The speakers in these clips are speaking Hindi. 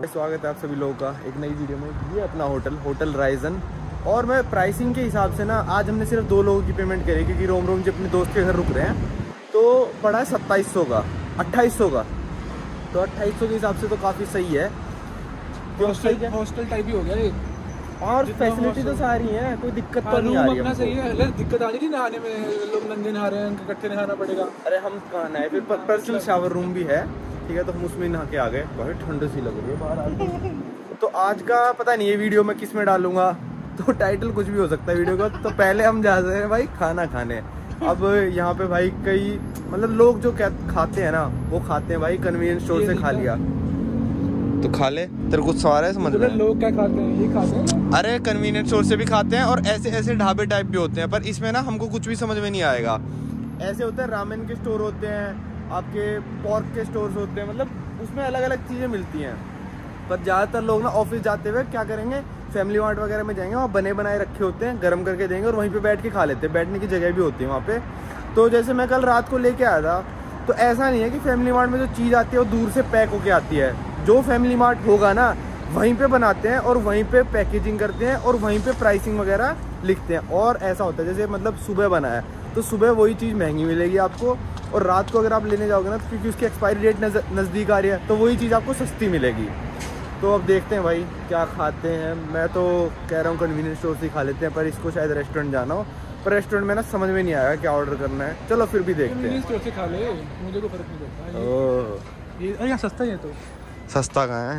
स्वागत है आप सभी लोगों का एक नई वीडियो में। ये अपना होटल राइजन। और मैं प्राइसिंग के हिसाब से ना आज हमने सिर्फ 2 लोगों की पेमेंट करी क्योंकि रोम जी अपने दोस्त के घर रुक रहे हैं। तो पड़ा है 2700 का 2800 का। तो 2800 के हिसाब से तो काफ़ी सही है। हॉस्टल टाइप ही हो गया ये। और फैसिलिटी तो सारी है, कोई दिक्कत तो नहीं आ रही है। सही है, दिक्कत आ रही थी नहाने में, लोग नंगे नहा रहे हैं, इकट्ठे नहाना पड़ेगा। अरे हम कहाँ नहाए, फिर पर्सनल शावर रूम भी है, ठीक है। तो हम उसमें नहा के आ गए, बहुत ठंड सी लग रही है बाहर। तो आज का पता नहीं ये वीडियो मैं किस में डालूंगा, तो टाइटल कुछ भी हो सकता है वीडियो का। तो पहले हम जा रहे हैं भाई खाना खाने। अब यहाँ पे भाई कई मतलब लोग जो खाते हैं ना वो खाते हैं भाई कन्वीनियंस स्टोर से खा लिया तो खा ले, तेरे कुछ सवाल है समझ में? लोग क्या खाते हैं, ये खाते हैं। अरे कन्वीनियंस स्टोर से भी खाते हैं और ऐसे ऐसे ढाबे टाइप भी होते हैं, पर इसमें ना हमको कुछ भी समझ में नहीं आएगा। ऐसे होते हैं रामेन के स्टोर होते हैं, आपके पोर्क के स्टोर्स होते हैं, मतलब उसमें अलग अलग चीज़ें मिलती हैं। पर ज़्यादातर लोग ना ऑफिस जाते हुए क्या करेंगे, फैमिली मार्ट वगैरह में जाएंगे, वहाँ बने बनाए रखे होते हैं, गर्म करके देंगे और वहीं पे बैठ के खा लेते हैं। बैठने की जगह भी होती है वहाँ पे। तो जैसे मैं कल रात को लेके आया था, तो ऐसा नहीं है कि फैमिली मार्ट में जो चीज़ आती है वो दूर से पैक होके आती है। जो फैमिली मार्ट होगा ना वहीं पे बनाते हैं और वहीं पे पैकेजिंग करते हैं और वहीं पे प्राइसिंग वगैरह लिखते हैं। और ऐसा होता है जैसे मतलब सुबह बना है तो सुबह वही चीज़ महंगी मिलेगी आपको, और रात को अगर आप लेने जाओगे ना तो क्योंकि उसकी एक्सपायरी डेट नज़दीक आ रही है तो वही चीज़ आपको सस्ती मिलेगी। तो अब देखते हैं भाई क्या खाते हैं। मैं तो कह रहा हूँ कन्वीनियंस स्टोर से ही खा लेते हैं, पर इसको शायद रेस्टोरेंट जाना हो, पर रेस्टोरेंट में ना समझ में नहीं आएगा क्या ऑर्डर करना है। चलो फिर भी देखते हैं। स्टोर से खा ले, मुझे कोई फर्क नहीं पड़ता। ये यहाँ सस्ता ही है। तो सस्ता कहाँ है?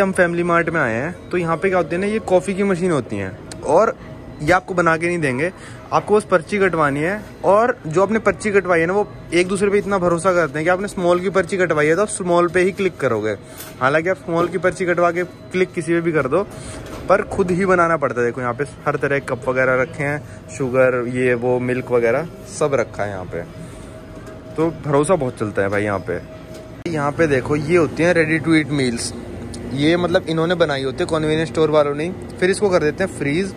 हम फैमिली मार्ट में आए हैं तो यहाँ पे क्या होती है ना, ये कॉफ़ी की मशीन होती हैं और ये आपको बना के नहीं देंगे, आपको बस पर्ची कटवानी है। और जो आपने पर्ची कटवाई है ना वो एक दूसरे पे इतना भरोसा करते हैं कि आपने स्मॉल की पर्ची कटवाई है तो आप स्मॉल पे ही क्लिक करोगे। हालांकि आप स्मॉल की पर्ची कटवा के क्लिक किसी पे भी कर दो, पर खुद ही बनाना पड़ता है। देखो यहाँ पे हर तरह के कप वगैरह रखे हैं, शुगर ये वो मिल्क वगैरह सब रखा है यहाँ पे, तो भरोसा बहुत चलता है भाई यहाँ पे। यहाँ पे देखो ये होती हैं रेडी टू ईट मील्स। ये मतलब इन्होंने बनाई होती है कन्वीनियंस स्टोर वालों ने, फिर इसको कर देते हैं फ्रीज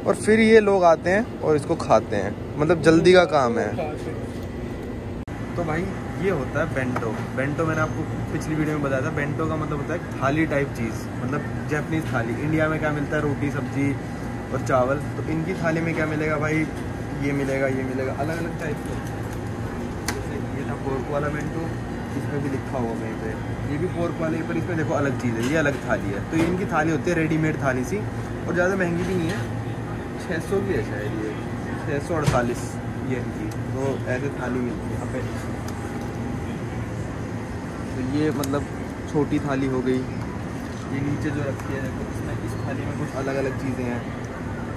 और फिर ये लोग आते हैं और इसको खाते हैं, मतलब जल्दी का काम है। तो भाई ये होता है बेंटो। बेंटो मैंने आपको पिछली वीडियो में बताया था, बेंटो का मतलब होता है थाली टाइप चीज़, मतलब जैपनीज थाली। इंडिया में क्या मिलता है, रोटी सब्जी और चावल, तो इनकी थाली में क्या मिलेगा भाई, ये मिलेगा अलग अलग टाइप का। जैसे ये था पोर्क वाला बेंटो, इसमें भी लिखा हुआ कहीं पे, ये भी पोर्क वाले, पर इसमें देखो अलग चीज़ है, ये अलग थाली है। तो इनकी थाली होती है रेडीमेड थाली सी, और ज़्यादा महंगी भी नहीं है, 600 की है शायद, ये 648 ये इनकी। तो ऐसे थाली मिलती है यहाँ पे। तो ये मतलब छोटी थाली हो गई। ये नीचे जो रखी है तो इसमें इस थाली में कुछ अलग अलग चीज़ें हैं।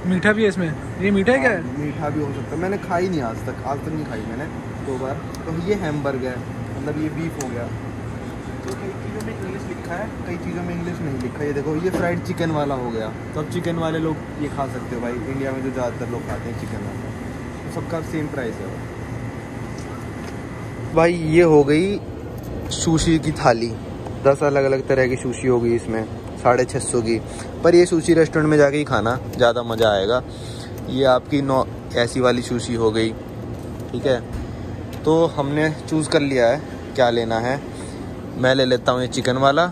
मीठा भी है इसमें, ये मीठा है क्या है? मीठा भी हो सकता है, मैंने खाई नहीं आज तक नहीं खाई मैंने 2 बार। तो ये हैमबर्गर है, मतलब ये बीफ हो गया। तो कई चीज़ों में इंग्लिश लिखा है, कई चीज़ों में इंग्लिश नहीं लिखा है। ये देखो ये फ्राइड चिकन वाला हो गया, तो अब चिकन वाले लोग ये खा सकते हो भाई। इंडिया में जो ज़्यादातर लोग खाते हैं चिकन वाला, तो सबका सेम प्राइस है भाई। ये हो गई सुशी की थाली, 10 अलग अलग तरह की सुशी हो गई इसमें, 650 की। पर ये सुशी रेस्टोरेंट में जाके ही खाना ज़्यादा मज़ा आएगा। ये आपकी ऐसी वाली सुशी हो गई, ठीक है। तो हमने चूज़ कर लिया है क्या लेना है। मैं ले लेता हूँ ये चिकन वाला,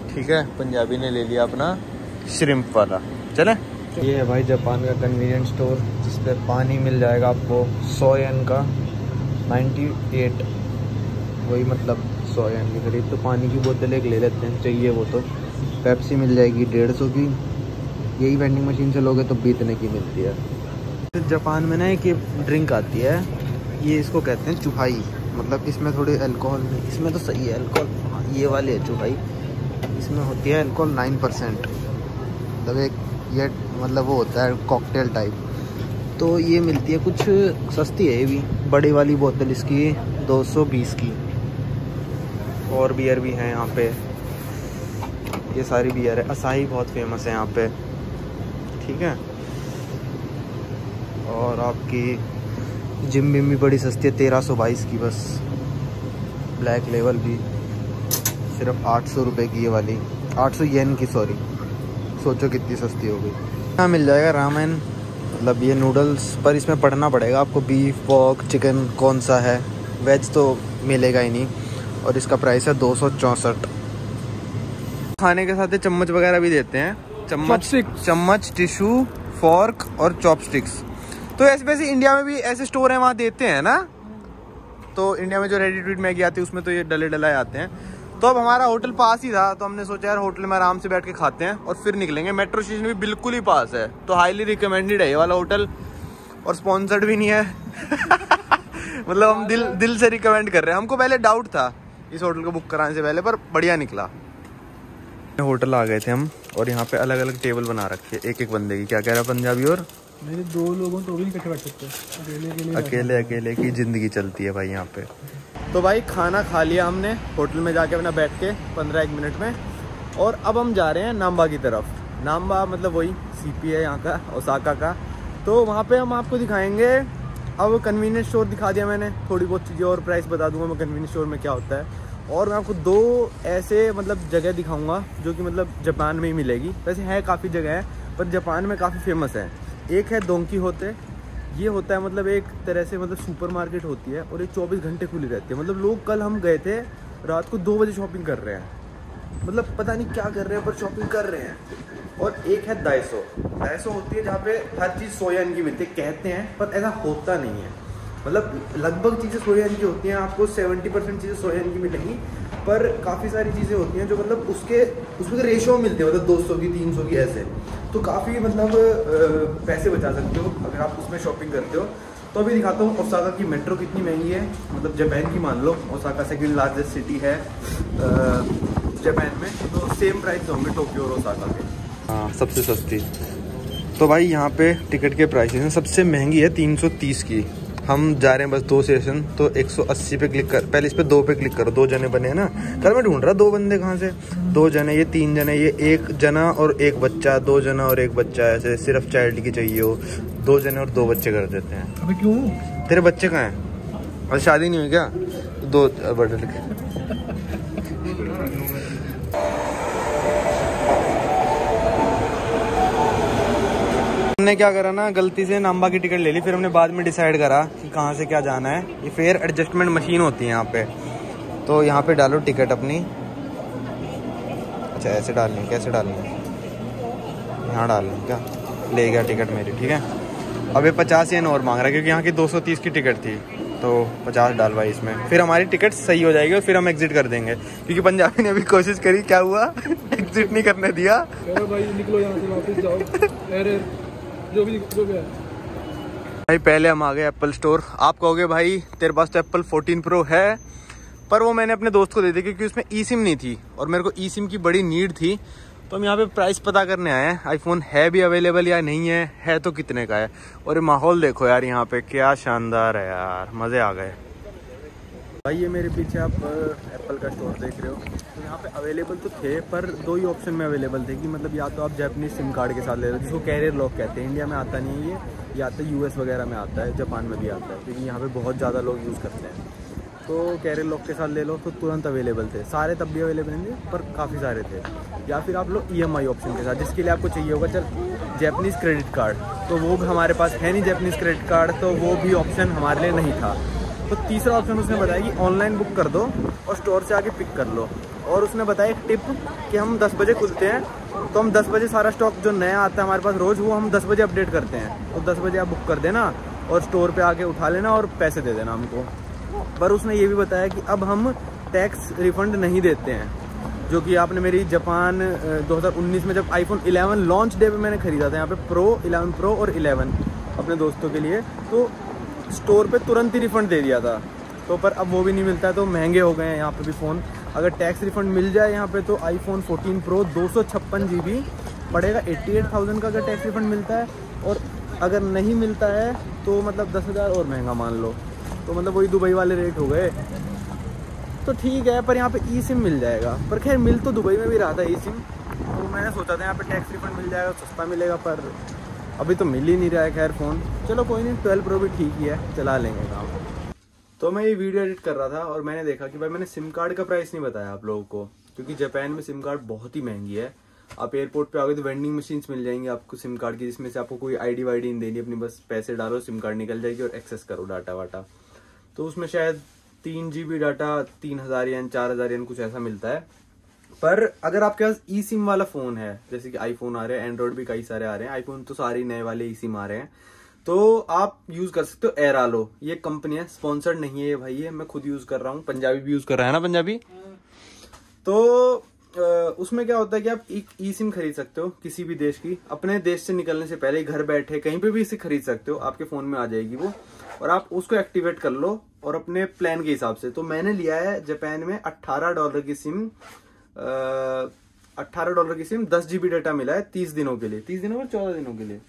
ठीक है। पंजाबी ने ले लिया अपना श्रिम्प वाला। चले, ये है भाई जापान का कन्वीनियंस स्टोर, जिस पे पानी मिल जाएगा आपको 100 येन का, 98, वही मतलब 100 येन की खरीद। तो पानी की बोतल एक ले लेते हैं, चाहिए वो। तो पेप्सी मिल जाएगी 150 की, यही वेंडिंग मशीन से लोगे तो 20 की मिलती है। फिर जापान में ना एक ड्रिंक आती है, ये इसको कहते हैं चुहाई, मतलब इसमें थोड़ी अल्कोहल नहीं, इसमें तो सही है अल्कोहल, हाँ ये वाली है चुहाई, इसमें होती है अल्कोहल 9%, मतलब एक ये मतलब वो होता है कॉकटेल टाइप। तो ये मिलती है कुछ सस्ती है, ये भी बड़ी वाली बोतल इसकी 220 की। और बियर भी है यहाँ पे, ये सारी बियर है। असाही बहुत फेमस है यहाँ पे, ठीक है। और आपकी जिम बिम भी बड़ी सस्ती है, 1322 की बस। ब्लैक लेवल भी सिर्फ 800 रुपये की, ये वाली 800 येन की, सॉरी। सोचो कितनी सस्ती हो गई। यहाँ मिल जाएगा रामेन, मतलब ये नूडल्स, पर इसमें पढ़ना पड़ेगा आपको बीफ पोर्क चिकन कौन सा है, वेज तो मिलेगा ही नहीं। और इसका प्राइस है 264। खाने के साथ चम्मच वगैरह भी देते हैं, चम्मच, टिश्यू, फॉर्क और चॉपस्टिक्स। तो ऐसे वैसे इंडिया में भी ऐसे स्टोर हैं, वहाँ देते हैं ना। तो इंडिया में जो रेडी टू ईट मैगी आती है उसमें तो ये डले डलाए आते हैं। तो अब हमारा होटल पास ही था, तो हमने सोचा यार होटल में आराम से बैठ के खाते हैं और फिर निकलेंगे। मेट्रो स्टेशन भी बिल्कुल ही पास है, तो हाईली रिकमेंडेड है ये वाला होटल, और स्पॉन्सर्ड भी नहीं है। मतलब हम दिल से रिकमेंड कर रहे हैं। हमको पहले डाउट था इस होटल को बुक कराने से पहले, पर बढ़िया निकला। होटल आ गए थे हम, और यहाँ पे अलग अलग टेबल बना रखे एक एक बंदे की। क्या कह रहा है पंजाबी? और मेरे 2 लोगों तो भी नहीं इकट्ठे बैठ सकते, अकेले की जिंदगी चलती है भाई यहाँ पे। तो भाई खाना खा लिया हमने होटल में जाके अपना बैठ के 15-1 मिनट में, और अब हम जा रहे हैं नाम्बा की तरफ। नाम्बा मतलब वही सीपी है यहाँ का, ओसाका का। तो वहाँ पे हम आपको दिखाएंगे। अब कन्वीनियंस स्टोर दिखा दिया मैंने, थोड़ी बहुत चीज़ें और प्राइस बता दूंगा मैं कन्वीनियंस स्टोर में क्या होता है। और मैं आपको 2 ऐसे मतलब जगह दिखाऊंगा जो कि मतलब जापान में ही मिलेगी। वैसे है काफ़ी जगह है, पर जापान में काफ़ी फेमस है। एक है डोंकी होते, ये होता है मतलब एक तरह से मतलब सुपरमार्केट होती है, और ये 24 घंटे खुली रहती है। मतलब लोग, कल हम गए थे रात को 2 बजे शॉपिंग कर रहे हैं, मतलब पता नहीं क्या कर रहे हैं पर शॉपिंग कर रहे हैं। और एक है डायसो होती है जहाँ पे हर चीज़ 100 येन की मिलती है कहते हैं, पर ऐसा होता नहीं है। मतलब लगभग चीज़ें 100 येन की होती हैं, आपको 70% चीज़ें 100 येन की मिलेंगी, पर काफ़ी सारी चीज़ें होती हैं जो मतलब उसमें रेशो मिलते हैं, मतलब 200 की 300 की ऐसे। तो काफ़ी मतलब पैसे बचा सकते हो अगर आप उसमें शॉपिंग करते हो। तो अभी दिखाता हूँ ओसाका की मेट्रो कितनी महंगी है, मतलब जापान की मान लो। ओसाका सेकंड लार्जेस्ट सिटी है जापान में, तो सेम प्राइस होंगे टोक्यो और ओसाका के। हाँ, सबसे सस्ती। तो भाई यहाँ पे टिकट के प्राइसेस हैं। सबसे महंगी है 330 की। हम जा रहे हैं बस 2 स्टेशन, तो 180 पे क्लिक कर, पहले इस पे 2 पे क्लिक करो। 2 जने बने हैं ना, कल मैं ढूंढ रहा 2 बंदे कहाँ से। 2 जने, ये 3 जने, ये 1 जना और 1 बच्चा, 2 जना और 1 बच्चा, ऐसे सिर्फ चाइल्ड की चाहिए हो। 2 जने और 2 बच्चे कर देते हैं। अबे क्यों? तेरे बच्चे कहाँ हैं? और शादी नहीं हुई क्या? 2 बड़े लड़के। हमने क्या करा ना, गलती से नाम्बा की टिकट ले ली, फिर हमने बाद में डिसाइड करा कि कहाँ से क्या जाना है। ये फेयर एडजस्टमेंट मशीन होती है यहाँ पे। तो यहाँ पे डालो टिकट अपनी। अच्छा ऐसे डालनी है, कैसे डालनी है? यहाँ डालनी है क्या? ले गया टिकट मेरी, ठीक है। अब ये 50 येन और मांग रहा है, क्योंकि यहाँ की 230 की टिकट थी, तो 50 डालवाई इसमें। फिर हमारी टिकट सही हो जाएगी और फिर हम एग्जिट कर देंगे, क्योंकि पंजाबी ने भी कोशिश करी, क्या हुआ? एग्जिट नहीं करने दिया। भाई निकलो यहाँ से, वापस जाओ। जो भी है भाई पहले हम आ गए एप्पल स्टोर। आप कहोगे भाई तेरे पास तो एप्पल 14 प्रो है, पर वो मैंने अपने दोस्त को दे दी क्योंकि उसमें ई सिम नहीं थी और मेरे को ई सिम की बड़ी नीड थी। तो हम यहाँ पे प्राइस पता करने आए हैं, आईफोन है भी अवेलेबल या नहीं है तो कितने का है। और ये माहौल देखो यार, यहाँ पे क्या शानदार है यार, मज़े आ गए। भाई ये मेरे पीछे आप एप्पल का स्टोर देख रहे हो, तो यहाँ पे अवेलेबल तो थे, पर 2 ही ऑप्शन में अवेलेबल थे कि मतलब या तो आप जापानीज सिम कार्ड के साथ ले लो, जिसको कैरियर लॉक कहते हैं। इंडिया में आता नहीं है ये, या तो यूएस वगैरह में आता है, जापान में भी आता है, क्योंकि यहाँ पे बहुत ज़्यादा लोग यूज़ करते हैं। तो कैरियर लॉक के साथ ले लो तो तुरंत अवेलेबल थे, सारे तब भी अवेलेबल नहीं थे पर काफ़ी सारे थे। या फिर आप लो EMI ऑप्शन के साथ, जिसके लिए आपको चाहिए होगा चल जापानीज़ क्रेडिट कार्ड, तो वो भी हमारे पास है नहीं जापानीज़ क्रेडिट कार्ड, तो वो भी ऑप्शन हमारे लिए नहीं था। तो तीसरा ऑप्शन उसने बताया कि ऑनलाइन बुक कर दो और स्टोर से आके पिक कर लो। और उसने बताया एक टिप कि हम 10 बजे खुलते हैं, तो हम 10 बजे सारा स्टॉक जो नया आता है हमारे पास रोज़, वो हम 10 बजे अपडेट करते हैं। तो 10 बजे आप बुक कर देना और स्टोर पे आके उठा लेना और पैसे दे देना हमको। पर उसने ये भी बताया कि अब हम टैक्स रिफंड नहीं देते हैं, जो कि आपने मेरी जापान 2019 में जब आईफोन 11 लॉन्च डे पे मैंने ख़रीदा था यहाँ पे, प्रो 11 प्रो और 11 अपने दोस्तों के लिए, तो स्टोर पे तुरंत ही रिफ़ंड दे दिया था। तो पर अब वो भी नहीं मिलता है, तो महंगे हो गए हैं यहाँ पे भी फ़ोन। अगर टैक्स रिफ़ंड मिल जाए यहाँ पे तो आईफोन 14 प्रो 256 GB पड़ेगा 88,000 का अगर टैक्स रिफ़ंड मिलता है, और अगर नहीं मिलता है तो मतलब 10,000 और महंगा मान लो, तो मतलब वही दुबई वाले रेट हो गए। तो ठीक है, पर यहाँ पे ई सिम मिल जाएगा, पर खैर मिल तो दुबई में भी रहा था ई सिम, तो मैंने सोचा था यहाँ पे टैक्स रिफ़ंड मिल जाएगा, सस्ता मिलेगा, पर अभी तो मिल ही नहीं रहा है। खैर फ़ोन चलो कोई नहीं, 12 प्रो भी ठीक ही है, चला लेंगे काम। तो मैं ये वीडियो एडिट कर रहा था और मैंने देखा कि भाई मैंने सिम कार्ड का प्राइस नहीं बताया आप लोगों को, क्योंकि जापान में सिम कार्ड बहुत ही महंगी है। आप एयरपोर्ट पे आओगे तो वेंडिंग मशीन्स मिल जाएंगी आपको सिम कार्ड की, जिसमें से आपको कोई आईडी वाईडी नहीं देनी अपनी, बस पैसे डालो सिम कार्ड निकल जाएगी और एक्सेस करो डाटा वाटा। तो उसमें शायद 3 GB डाटा 3,000 येन 4,000 येन कुछ ऐसा मिलता है, पर अगर आपके पास ई सिम वाला फोन है, जैसे कि आईफोन आ रहे हैं, एंड्रॉइड भी कई सारे आ रहे हैं, आईफोन तो सारे नए वाले ई सिम आ रहे हैं, तो आप यूज कर सकते हो एरालो। ये कंपनी है, स्पॉन्सर्ड नहीं है ये भाई, ये मैं खुद यूज कर रहा हूँ, पंजाबी भी यूज कर रहा है ना पंजाबी। तो उसमें क्या होता है कि आप एक ई सिम खरीद सकते हो किसी भी देश की, अपने देश से निकलने से पहले घर बैठे कहीं पे भी इसे खरीद सकते हो, आपके फोन में आ जाएगी वो, और आप उसको एक्टिवेट कर लो और अपने प्लान के हिसाब से। तो मैंने लिया है जापान में $18 की सिम, $18 की सिम, 10 GB डाटा मिला है 30 दिनों के लिए, 30 दिनों और 14 दिनों के लिए,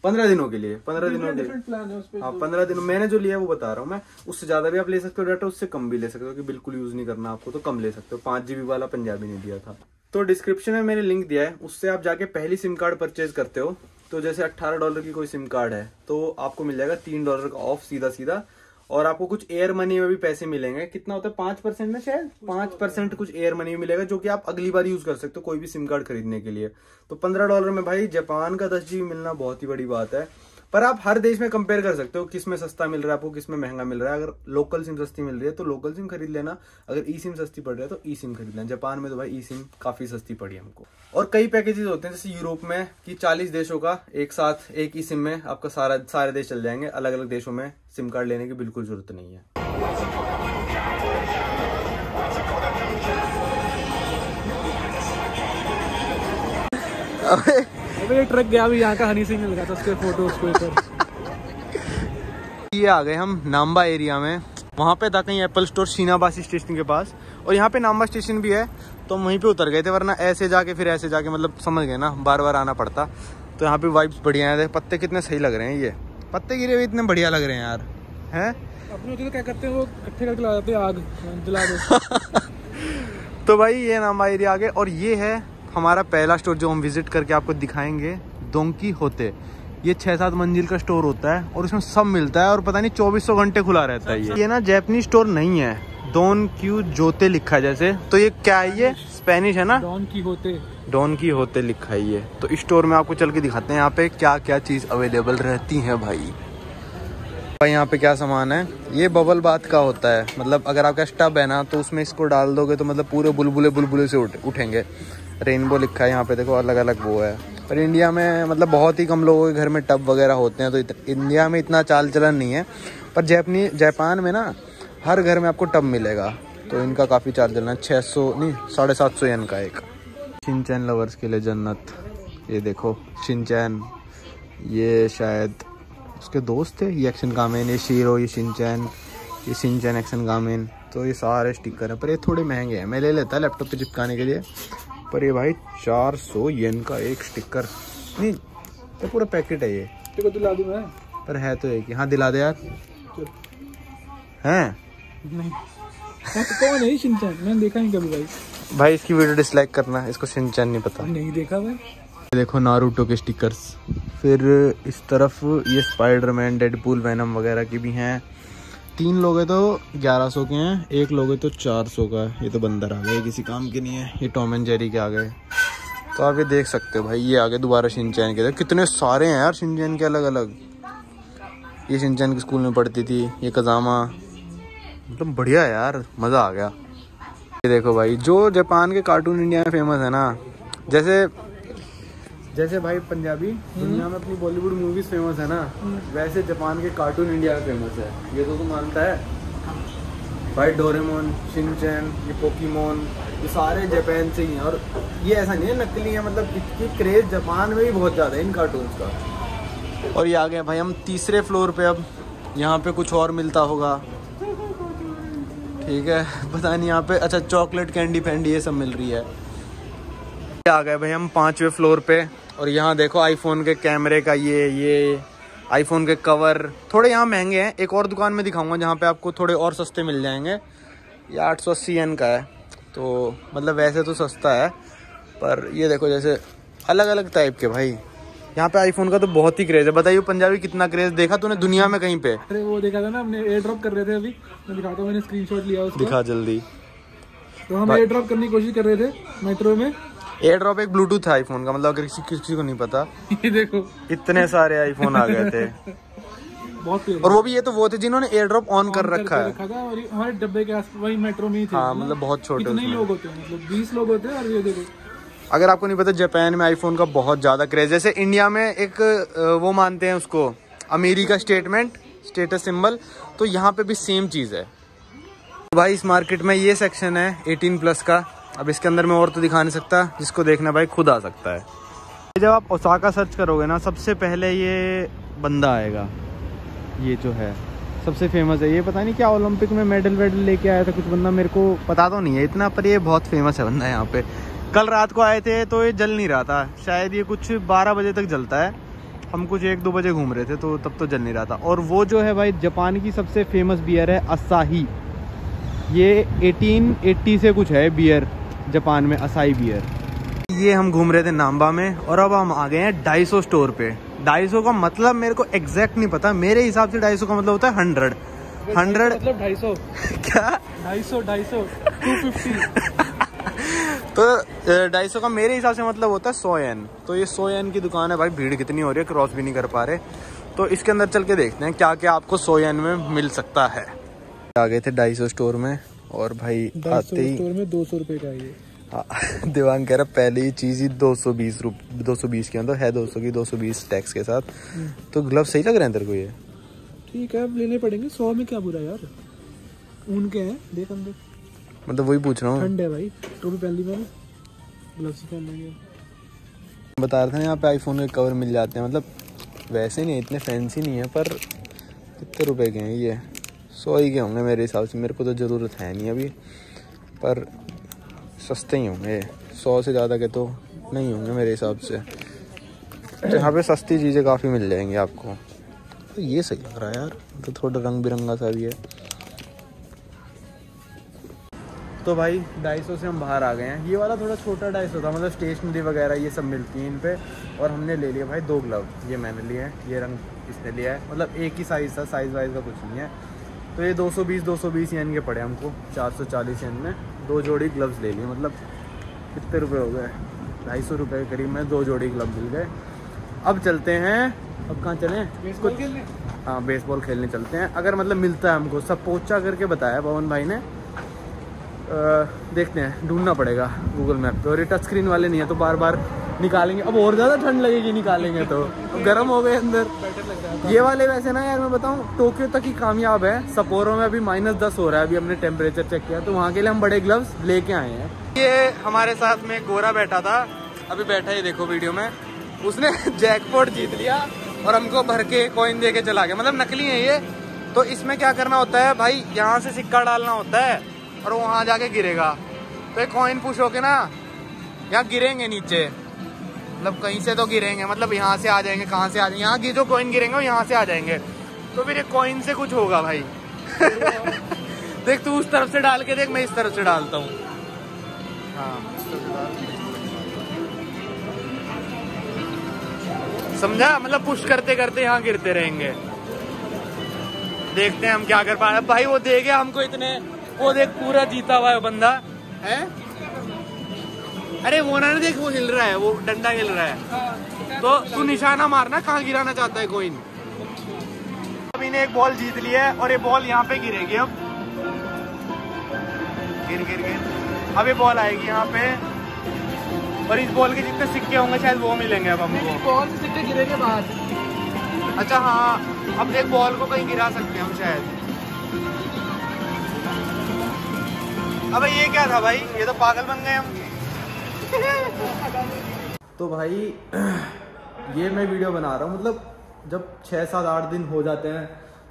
15 दिनों के लिए, 15 दिनों के लिए, हाँ 15 दिन। मैंने जो लिया है वो बता रहा हूँ मैं, उससे ज्यादा भी आप ले सकते हो डाटा, उससे कम भी ले सकते हो, कि बिल्कुल यूज नहीं करना आपको तो कम ले सकते हो। 5 GB वाला पंजाबी ने दिया था। तो डिस्क्रिप्शन में मैंने लिंक दिया है, उससे आप जाके पहली सिम कार्ड परचेज करते हो, तो जैसे $18 की कोई सिम कार्ड है तो आपको मिल जाएगा $3 का ऑफ सीधा सीधा, और आपको कुछ एयर मनी में भी पैसे मिलेंगे। कितना होता है 5% में, शायद 5% कुछ एयर मनी में मिलेगा, जो कि आप अगली बार यूज कर सकते हो कोई भी सिम कार्ड खरीदने के लिए। तो $15 में भाई जापान का 10 GB मिलना बहुत ही बड़ी बात है। पर आप हर देश में कंपेयर कर सकते हो किस में सस्ता मिल रहा है आपको, किस में महंगा मिल रहा है। अगर लोकल सिम सस्ती मिल रही है तो लोकल सिम खरीद लेना, अगर ई सिम सस्ती पड़ रही है तो ई सिम खरीद लेना। जापान में तो भाई ई सिम काफी सस्ती पड़ी हमको। और कई पैकेजेस होते हैं जैसे यूरोप में कि 40 देशों का एक साथ एक ही सिम में आपका सारे देश चल जाएंगे। अलग अलग देशों में सिम कार्ड लेने की बिल्कुल जरूरत नहीं है। अबे ये ट्रक गया अभी यहाँ का हनी सिंह लगा था उसके फोटो उसके ऊपर। ये आ गए हम नाम्बा एरिया में, वहाँ पे था कहीं एप्पल स्टोर शीनाबासी स्टेशन के पास, और यहाँ पे नाम्बा स्टेशन भी है, तो हम वहीं पे उतर गए थे, वरना ऐसे जाके फिर ऐसे जाके मतलब समझ गए ना बार बार आना पड़ता। तो यहाँ पे वाइब्स बढ़िया है, पत्ते कितने सही लग रहे हैं, ये पत्ते गिरे हुए इतने बढ़िया लग रहे हैं यार, हैं। अपने तो क्या करते हैं वो इकट्ठे करके ला जाते हैं, आग जला दो। तो भाई ये नाम्बा एरिया आ गए, और ये है हमारा पहला स्टोर जो हम विजिट करके आपको दिखाएंगे, डोन कीहोटे। ये 6-7 मंजिल का स्टोर होता है और इसमें सब मिलता है, और पता नहीं 2400 घंटे खुला रहता है। ये ना जैपनीज स्टोर नहीं है, डोन कीहोटे लिखा है जैसे, तो ये क्या है, ये स्पेनिश है ना, डोन कीहोटे लिखा है ये। तो इस स्टोर में आपको चल के दिखाते हैं यहाँ पे क्या क्या चीज अवेलेबल रहती है भाई। यहाँ पे क्या सामान है, ये बबल बाथ का होता है, मतलब अगर आपका स्टब है ना तो उसमें इसको डाल दोगे तो मतलब पूरे बुलबुले से उठेंगे। रेनबो लिखा है यहाँ पे, देखो अलग अलग वो है। पर इंडिया में मतलब बहुत ही कम लोगों के घर में टब वगैरह होते हैं, तो इंडिया में इतना चाल चलन नहीं है। पर जापान में ना हर घर में आपको टब मिलेगा, तो इनका काफ़ी चाल चलन है। 600 नहीं 750 येन का एक। शिनचैन लवर्स के लिए जन्नत, ये देखो शिनचैन, ये शायद उसके दोस्त थे, ये एक्शन गामेन, ये शीरो, ये शिनचैन एक्शन गामेन। तो ये सारे स्टिकर हैं, पर ये थोड़े महंगे हैं, मैं ले लेता लैपटॉप पे चिपकाने के लिए। पर ये भाई 400 येन का एक स्टिकर, नहीं तो पूरा पैकेट है ये। तो दिला दूं मैं, पर है तो एक ही। हाँ दिला दे यार। हैं नहीं कौन है शिनचैन, मैंने देखा नहीं कभी भाई इसकी वीडियो डिसलाइक करना, इसको शिनचैन नहीं पता, नहीं देखा मैं। देखो नारुतो के स्टिकर्स। फिर इस तरफ ये स्पाइडरमैन, डेडपूल, वेनम वगैरह की भी हैं। 3 लोग हैं तो 1100 के हैं, 1 लोग है तो 400 का है। ये तो बंदर आ गए, किसी काम के नहीं है। ये टॉम एंड जेरी के आ गए, तो आप ये देख सकते हो भाई। ये आ गए दोबारा शिनचैन के, कितने सारे हैं यार शिनचैन के अलग अलग। ये शिनचैन के स्कूल में पढ़ती थी, ये कजामा, मतलब बढ़िया है यार, मज़ा आ गया। ये देखो भाई, जो जापान के कार्टून इंडिया में फेमस है ना, जैसे भाई पंजाबी दुनिया में अपनी बॉलीवुड मूवीज फेमस है ना, वैसे जापान के कार्टून इंडिया में फेमस है। ये तो मानता है भाई, डोरेमोन, शिनचैन, ये पोकेमोन, ये सारे जापान से ही हैं। और ये ऐसा नहीं है नकली है, मतलब इसकी क्रेज जापान में भी बहुत ज़्यादा है इन कार्टून्स का। और ये आ गए भाई हम तीसरे फ्लोर पे, अब यहाँ पे कुछ और मिलता होगा, ठीक है पता नहीं यहाँ पे। अच्छा चॉकलेट, कैंडी फैंडी ये सब मिल रही है। आ गए भाई हम 5वें फ्लोर पे, और यहाँ देखो आईफोन के कैमरे का ये आईफोन के कवर थोड़े यहाँ महंगे हैं। एक और दुकान में दिखाऊंगा जहाँ पे आपको थोड़े और सस्ते मिल जाएंगे। ये 880 येन का है, तो मतलब वैसे तो सस्ता है, पर ये देखो जैसे अलग अलग टाइप के भाई। यहाँ पे आईफोन का तो बहुत ही क्रेज है। बताइए पंजाबी कितना क्रेज देखा तूने दुनिया में कहीं पे? अरे वो देखा था ना, हमने एयर ड्रॉप कर रहे थे अभी, मैं दिखाता हूँ, मैंने स्क्रीनशॉट लिया उसका। दिखा जल्दी। तो हम एयर ड्रॉप करने की कोशिश कर रहे थे मेट्रो में। एयर ड्रॉप एक ब्लूटूथ है आईफोन का, मतलब अगर किसी को नहीं पता, ये देखो इतने सारे आईफोन आ गए थे। बहुत प्यारे। और वो भी ये तो वो थे जिन्होंने एयर ड्रॉप ऑन कर रखा है। था और हमारे डब्बे के आस वही मेट्रो में ही थे। हाँ मतलब बहुत छोटे। कितने लोग होते हैं, मतलब 20 लोग होते हैं। और ये देखो, अगर आपको नहीं पता, जापान में आईफोन का बहुत ज्यादा क्रेज। जैसे इंडिया में एक वो मानते हैं उसको अमीरी का स्टेटस सिंबल, तो यहाँ पे भी सेम चीज है। भाई इस मार्केट में ये सेक्शन है 18+ का। अब इसके अंदर मैं और तो दिखा नहीं सकता, जिसको देखना भाई खुद आ सकता है। जब आप ओसाका सर्च करोगे ना, सबसे पहले ये बंदा आएगा। ये जो है सबसे फेमस है। ये पता नहीं क्या ओलंपिक में मेडल लेके आया था कुछ बंदा, मेरे को पता तो नहीं है इतना, पर ये बहुत फेमस है बंदा यहाँ पे। कल रात को आए थे तो ये जल नहीं रहा था, शायद ये कुछ 12 बजे तक जलता है। हम कुछ 1-2 बजे घूम रहे थे तो तब तो जल नहीं रहा था। और वो जो है भाई जापान की सबसे फेमस बियर है असाही। ये 1880 से कुछ है बियर जापान में, असाही बियर। ये हम घूम रहे थे नाम्बा में और अब हम आ गए हैं 250 स्टोर पे। 250 का मतलब मेरे को एग्जैक्ट नहीं पता, मेरे हिसाब से 250 का मतलब होता है 100 मतलब 250 क्या 250 250 तो 250 का मेरे हिसाब से मतलब होता है 100 येन। तो ये 100 येन की दुकान है भाई। भीड़ कितनी हो रही है, क्रॉस भी नहीं कर पा रहे। तो इसके अंदर चल के देखते हैं क्या क्या आपको 100 येन में मिल सकता है। आ गए थे 250 स्टोर में और भाई आते ही स्टोर में 200 रुपए का ये दिवांग कह रहा पहले ही चीज ही 220 के अंदर है, 200 की 220 टैक्स के साथ। तो ग्लव्स सही लग रहे हैं तेरे को ये? ठीक है, अब लेने पड़ेंगे। 100 में क्या बुरा यार, ऊन के हैं, देख अंदर। मतलब वही पूछ रहा हूँ। ठंड है भाई, टोपी पहन ली मैंने, ग्लव्स पहन लेंगे। बता रहे थे यहाँ पे आईफोन के कवर मिल जाते हैं। मतलब वैसे नहीं इतने फैंसी नहीं है, पर कितने रुपए के हैं ये? 100 ही के होंगे मेरे हिसाब से। मेरे को तो ज़रूरत है नहीं अभी, पर सस्ते ही होंगे। 100 से ज़्यादा के तो नहीं होंगे मेरे हिसाब से। यहाँ पे सस्ती चीज़ें काफ़ी मिल जाएंगी आपको। तो ये सही लग रहा है यार, तो थोड़ा रंग बिरंगा सा भी है। तो भाई 250 से हम बाहर आ गए हैं। ये वाला थोड़ा छोटा 250 था, मतलब स्टेशनरी वगैरह ये सब मिलती है इन पे। और हमने ले लिया भाई 2 ग्लव। ये मैंने लिए हैं, ये रंग इसने लिया है। मतलब एक ही साइज़ था, साइज़ वाइज का कुछ नहीं है। तो ये 220 येन के पड़े हमको, 440 येन में 2 जोड़ी ग्लव्स ले लिए। मतलब कितने रुपए हो गए? 250 रुपये के करीब में 2 जोड़ी ग्लव मिल गए। अब चलते हैं, अब कहाँ चलें? बेसबॉल खेलने? हाँ बेसबॉल खेलने चलते हैं। अगर मतलब मिलता है हमको, सब पोचा करके बताया पवन भाई ने। देखते हैं, ढूंढना पड़ेगा गूगल मैप पे। और ये टच स्क्रीन वाले नहीं है तो बार बार निकालेंगे, अब और ज़्यादा ठंड लगेगी निकालेंगे तो। अब गर्म हो गए अंदर। ये वाले वैसे ना यार मैं बताऊँ, टोक्यो तक ही कामयाब है। सपोरो में अभी -10 हो रहा है। अभी हमने टेम्परेचर चेक किया, तो वहाँ के लिए हम बड़े ग्लव्स लेके आए हैं। ये हमारे साथ में गोरा बैठा था, अभी बैठा ही देखो वीडियो में। उसने जैकपॉट जीत लिया और हमको भर के कॉइन दे के चला गया। मतलब नकली है ये। तो इसमें क्या करना होता है भाई, यहाँ से सिक्का डालना होता है और वहाँ जाके गिरेगा। तो एक कॉइन पुश होके ना यहाँ गिरेंगे नीचे, मतलब कहीं से तो गिरेंगे, मतलब यहाँ से आ जाएंगे। कहाँ से आ जाएंगे? यहाँ की जो कॉइन गिरेंगे वो यहाँ से आ जाएंगे। तो फिर एक कॉइन से कुछ होगा भाई। देख तू उस तरफ से डाल के देख, मैं इस तरफ से डालता हूँ। हाँ समझा? मतलब पुश करते करते यहाँ गिरते रहेंगे। देखते हैं हम क्या कर पा रहे हैं। भाई वो दे गया हमको इतने, वो देख पूरा जीता हुआ है बंदा है। अरे वो ना देख, वो हिल रहा है, वो डंडा हिल रहा है। तो तू निशाना मारना कहाँ गिराना चाहता है कोइन। अभी ने एक बॉल जीत लिया है और ये बॉल यहाँ पे गिरेगी। अब गिर अब ये बॉल आएगी यहाँ पे और इस बॉल के जितने सिक्के होंगे शायद वो मिलेंगे अब हमको। बॉल से सिक्के गिरेंगे बाहर। अच्छा हाँ, अब एक बॉल को कहीं गिरा सकते हैं हम शायद। अबे ये क्या था भाई, ये तो पागल बन गए हम। तो भाई ये मैं वीडियो बना रहा हूँ, मतलब जब 6, 7, 8 दिन हो जाते हैं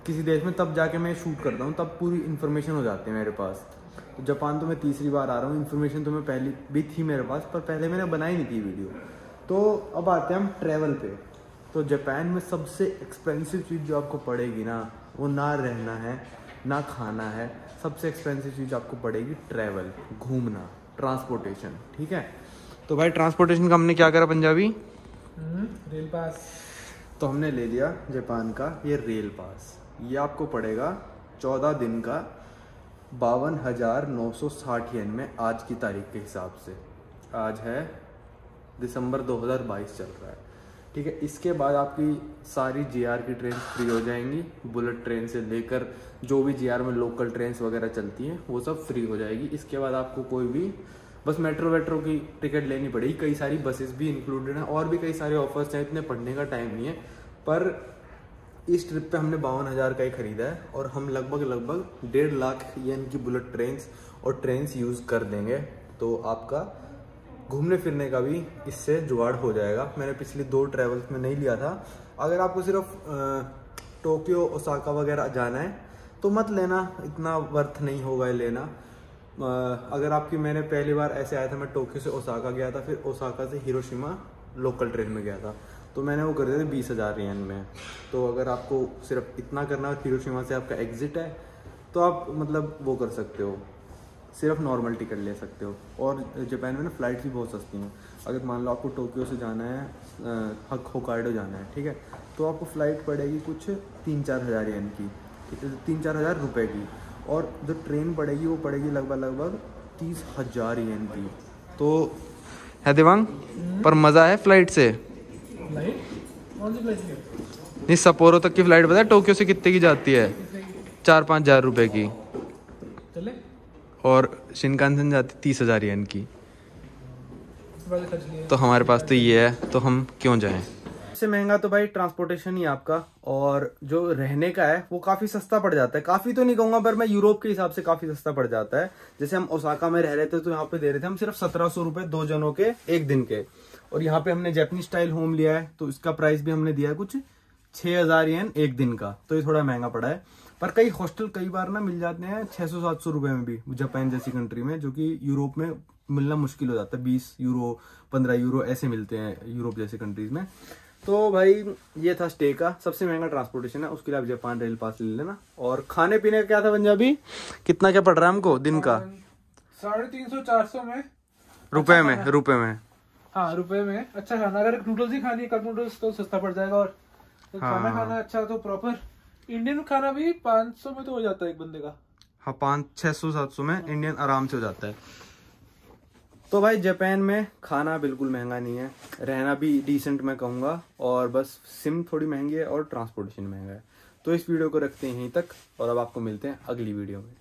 किसी देश में, तब जाके मैं शूट करता हूँ, तब पूरी इन्फॉर्मेशन हो जाती है मेरे पास। तो जापान तो मैं तीसरी बार आ रहा हूँ। इन्फॉर्मेशन तो मैं पहले भी थी मेरे पास, पर पहले मैंने बनाई नहीं थी वीडियो। तो अब आते हैं हम ट्रैवल पे। तो जापान में सबसे एक्सपेंसिव चीज़ जो आपको पड़ेगी ना, वो ना रहना है ना खाना है। सबसे एक्सपेंसिव चीज़ आपको पड़ेगी ट्रैवल, घूमना, ट्रांसपोर्टेशन। ठीक है, तो भाई ट्रांसपोर्टेशन का हमने क्या करा पंजाबी? रेल पास। तो हमने ले लिया जापान का ये रेल पास। ये आपको पड़ेगा 14 दिन का 52,960 येन में, आज की तारीख के हिसाब से। आज है दिसंबर 2022 चल रहा है। ठीक है। इसके बाद आपकी सारी जीआर की ट्रेन फ्री हो जाएंगी, बुलेट ट्रेन से लेकर जो भी जीआर में लोकल ट्रेन्स वगैरह चलती हैं वो सब फ्री हो जाएगी। इसके बाद आपको कोई भी बस मेट्रो वेट्रो की टिकट लेनी पड़ेगी। कई सारी बसेस भी इंक्लूडेड हैं और भी कई सारे ऑफर्स हैं, इतने पढ़ने का टाइम नहीं है। पर इस ट्रिप पे हमने 52,000 का ही खरीदा है और हम लगभग 1.5 लाख येन की बुलेट ट्रेन्स और ट्रेन्स यूज़ कर देंगे। तो आपका घूमने फिरने का भी इससे जुगाड़ हो जाएगा। मैंने पिछली 2 ट्रैवल्स में नहीं लिया था। अगर आपको सिर्फ टोक्यो ओसाका वगैरह जाना है तो मत लेना, इतना वर्थ नहीं होगा लेना। अगर आपकी, मैंने पहली बार ऐसे आया था, मैं टोक्यो से ओसाका गया था, फिर ओसाका से हिरोशिमा लोकल ट्रेन में गया था, तो मैंने वो कर दिया था 20,000 येन में। तो अगर आपको सिर्फ इतना करना है, हिरोशिमा से आपका एग्जिट है, तो आप मतलब वो कर सकते हो, सिर्फ नॉर्मल टिकट ले सकते हो। और जापान में ना फ़्लाइट्स भी बहुत सस्ती हैं। अगर मान लो आपको टोक्यो से जाना है, होकाइडो जाना है, ठीक है, तो आपको फ़्लाइट पड़ेगी कुछ 3-4 हज़ार येन की, 3-4 हज़ार रुपये की। और जो ट्रेन पड़ेगी वो पड़ेगी लगभग 30,000 येन की। तो है दिवांग, पर मज़ा है फ़्लाइट से। फ्लाइट कौन सी फ्लाइट है? नहीं, सपोरो तक की फ़्लाइट पता है टोक्यो से कितने की जाती है? 4-5 हज़ार रुपये की। चले? और शिनकानसेन जाती 30,000 येन की। तो हमारे पास तो ये है, तो हम क्यों जाएं। सबसे महंगा तो भाई ट्रांसपोर्टेशन ही आपका, और जो रहने का है वो काफ़ी सस्ता पड़ जाता है। काफ़ी तो नहीं कहूँगा, पर मैं यूरोप के हिसाब से काफ़ी सस्ता पड़ जाता है। जैसे हम ओसाका में रह रहे थे तो यहाँ पे दे रहे थे हम सिर्फ 1700 रुपये 2 जनों के 1 दिन के। और यहाँ पे हमने जैपनीज स्टाइल होम लिया है तो इसका प्राइस भी हमने दिया है कुछ 6,000 येन 1 दिन का। तो ये थोड़ा महंगा पड़ा है। पर कई हॉस्टल कई बार ना मिल जाते हैं 600-700 रुपये में भी, जापान जैसी कंट्री में, जो कि यूरोप में मिलना मुश्किल हो जाता है। 20 यूरो 15 यूरो ऐसे मिलते हैं यूरोप जैसी कंट्रीज में। तो भाई ये था स्टे का। सबसे महंगा ट्रांसपोर्टेशन है, उसके लिए आप जापान रेल पास ले लेना। और खाने पीने का क्या था पंजाबी, कितना क्या पड़ रहा है हमको दिन का? 350-400 में, रुपए में, रुपए में, हाँ रुपए में। अच्छा खाना, अगर नूडल्स ही खानी है, कप नूडल्स, तो सस्ता पड़ जाएगा। और तो खाना खाना अच्छा तो प्रॉपर इंडियन खाना भी 500 में तो हो जाता है एक बंदे का। हाँ, 500-600-700 में इंडियन आराम से हो जाता है। तो भाई जापान में खाना बिल्कुल महंगा नहीं है, रहना भी डिसेंट मैं कहूँगा, और बस सिम थोड़ी महंगी है और ट्रांसपोर्टेशन महंगा है। तो इस वीडियो को रखते हैं यहीं तक, और अब आपको मिलते हैं अगली वीडियो में।